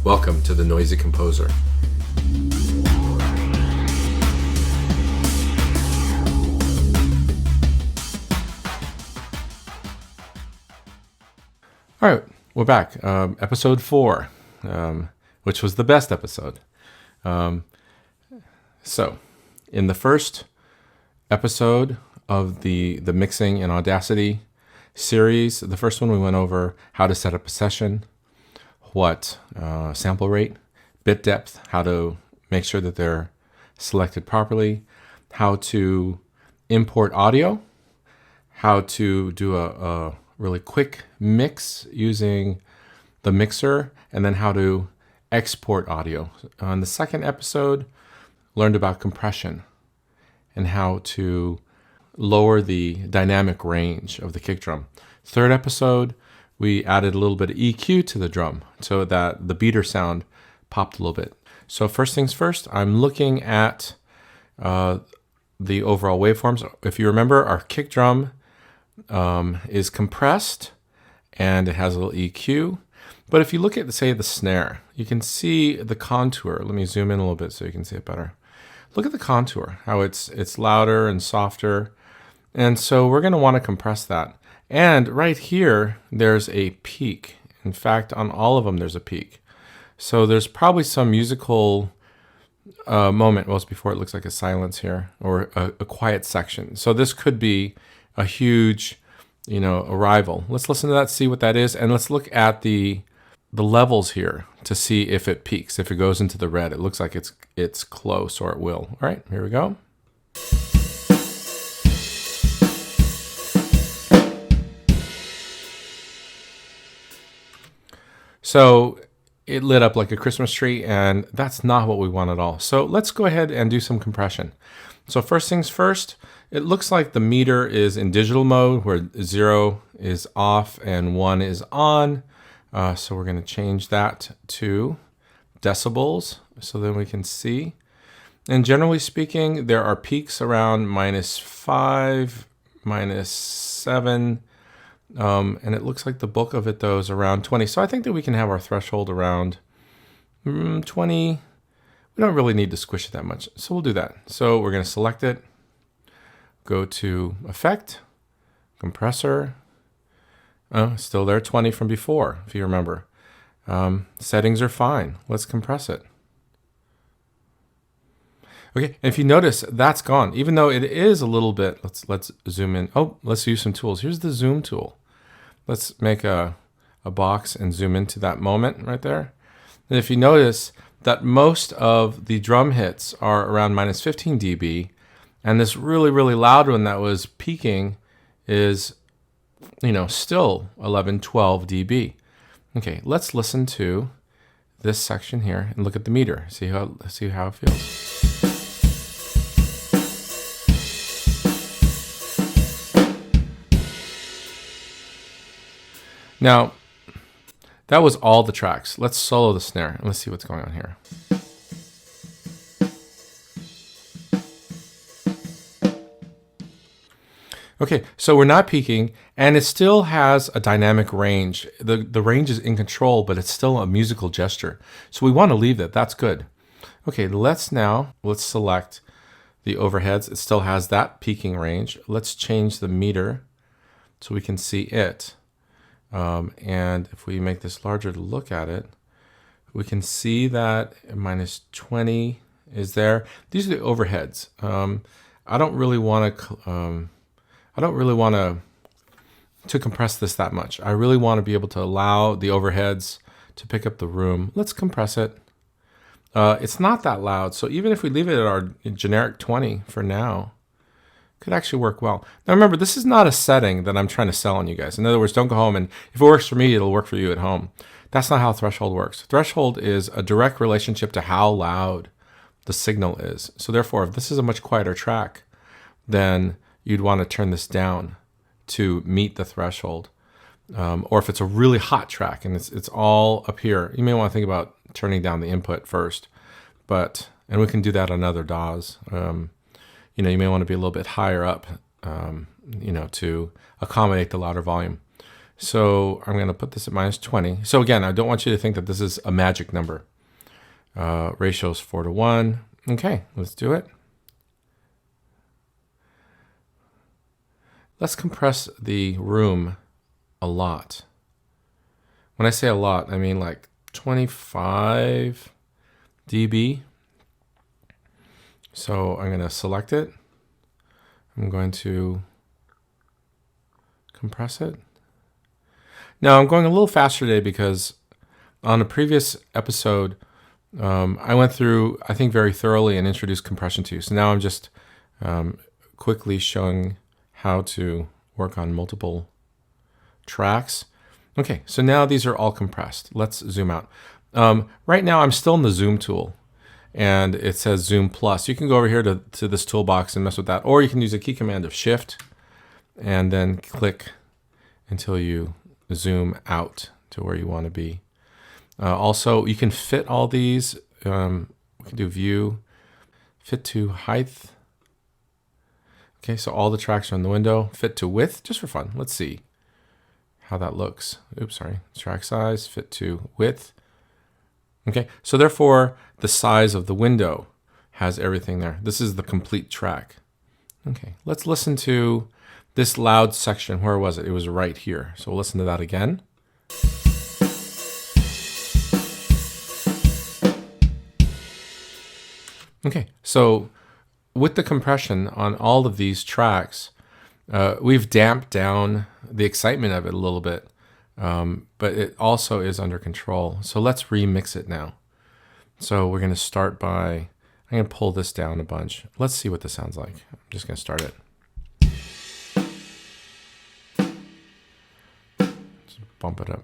Welcome to the Noisy Composer. All right, we're back. Episode 4, which was the best episode. So, in the first episode of the mixing in Audacity series, the first one we went over how to set up a session, what sample rate, bit depth, how to make sure that they're selected properly, how to import audio, how to do a really quick mix using the mixer, and then how to export audio. In the second episode, learned about compression and how to lower the dynamic range of the kick drum. Third episode, we added a little bit of EQ to the drum so that the beater sound popped a little bit. So first things first, I'm looking at the overall waveforms. If you remember, our kick drum is compressed and it has a little EQ. But if you look at, say, the snare, you can see the contour. Let me zoom in a little bit so you can see it better. Look at the contour, how it's louder and softer. And so we're going to want to compress that. And right here, there's a peak. In fact, on all of them, there's a peak. So there's probably some musical moment. Well, it's before it looks like a silence here, or a quiet section. So this could be a huge, arrival. Let's listen to that, see what that is, and let's look at the levels here to see if it peaks. If it goes into the red, it looks like it's close, or it will. All right, here we go. So it lit up like a Christmas tree, and that's not what we want at all. So let's go ahead and do some compression. So first things first, it looks like the meter is in digital mode where 0 is off and 1 is on. So we're going to change that to decibels so then we can see. And generally speaking, there are peaks around -5, -7, and it looks like the bulk of it, though, is around 20. So I think that we can have our threshold around 20. We don't really need to squish it that much, so we'll do that. So we're going to select it, go to Effect, Compressor. Still there, 20 from before, if you remember. Settings are fine. Let's compress it. Okay, and if you notice, that's gone. Even though it is a little bit, let's zoom in. Oh, let's use some tools. Here's the zoom tool. Let's make a box and zoom into that moment right there. And if you notice that most of the drum hits are around -15 dB, and this really, really loud one that was peaking is, still 11, 12 dB. Okay, let's listen to this section here and look at the meter. See how it feels. Now, that was all the tracks. Let's solo the snare and let's see what's going on here. Okay, so we're not peaking, and it still has a dynamic range. The range is in control, but it's still a musical gesture. So we want to leave that. That's good. Okay, let's select the overheads. It still has that peaking range. Let's change the meter so we can see it. And if we make this larger to look at it, we can see that -20 is there. These are the overheads. I don't really want to compress this that much. I really want to be able to allow the overheads to pick up the room. Let's compress it. It's not that loud, so even if we leave it at our generic 20 for now, could actually work well. Now remember, this is not a setting that I'm trying to sell on you guys. In other words, don't go home and if it works for me, it'll work for you at home. That's not how threshold works. Threshold is a direct relationship to how loud the signal is. So therefore, if this is a much quieter track, then you'd want to turn this down to meet the threshold. Or if it's a really hot track and it's all up here, you may want to think about turning down the input first. And we can do that on other DAWs. You may want to be a little bit higher up, to accommodate the louder volume. So I'm going to put this at minus 20. So again, I don't want you to think that this is a magic number. Ratio is 4:1. Okay, let's do it. Let's compress the room a lot. When I say a lot, I mean like 25 dB. So I'm going to select it. I'm going to compress it. Now I'm going a little faster today because on a previous episode, I went through, I think, very thoroughly and introduced compression to you. So now I'm just quickly showing how to work on multiple tracks. Okay, so now these are all compressed. Let's zoom out. Right now I'm still in the zoom tool and it says zoom plus. You can go over here to this toolbox and mess with that, or you can use a key command of shift and then click until you zoom out to where you want to be. Also, you can fit all these. We can do view, fit to height. Okay, so all the tracks are in the window. Fit to width, just for fun. Let's see how that looks. Oops, sorry. Track size, fit to width. Okay, so therefore the size of the window has everything there. This is the complete track. Okay, let's listen to this loud section. Where was it? It was right here. So we'll listen to that again. Okay, so with the compression on all of these tracks, we've damped down the excitement of it a little bit, but it also is under control. So let's remix it now. So we're going to start by, I'm going to pull this down a bunch. Let's see what this sounds like. I'm just going to start it. Just bump it up.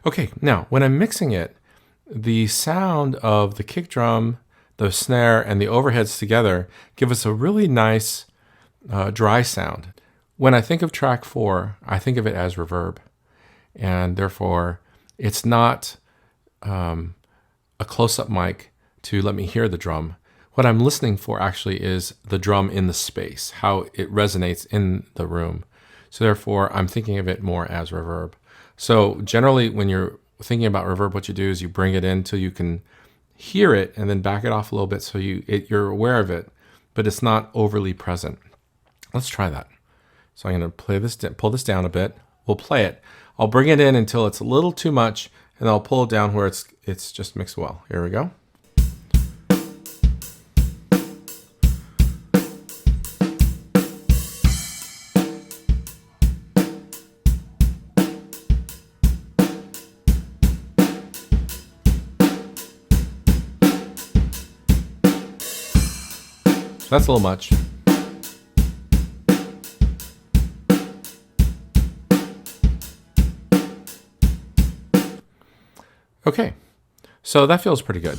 Okay, now when I'm mixing it, the sound of the kick drum, the snare, and the overheads together give us a really nice dry sound. When I think of track 4, I think of it as reverb, and therefore it's not a close-up mic to let me hear the drum. What I'm listening for actually is the drum in the space, how it resonates in the room. So therefore, I'm thinking of it more as reverb. So generally, when you're thinking about reverb, what you do is you bring it in till you can hear it and then back it off a little bit so you're aware of it, but it's not overly present. Let's try that. So I'm going to pull this down a bit. We'll play it. I'll bring it in until it's a little too much, and I'll pull it down where it's just mixed well. Here we go. So that's a little much. Okay, so that feels pretty good.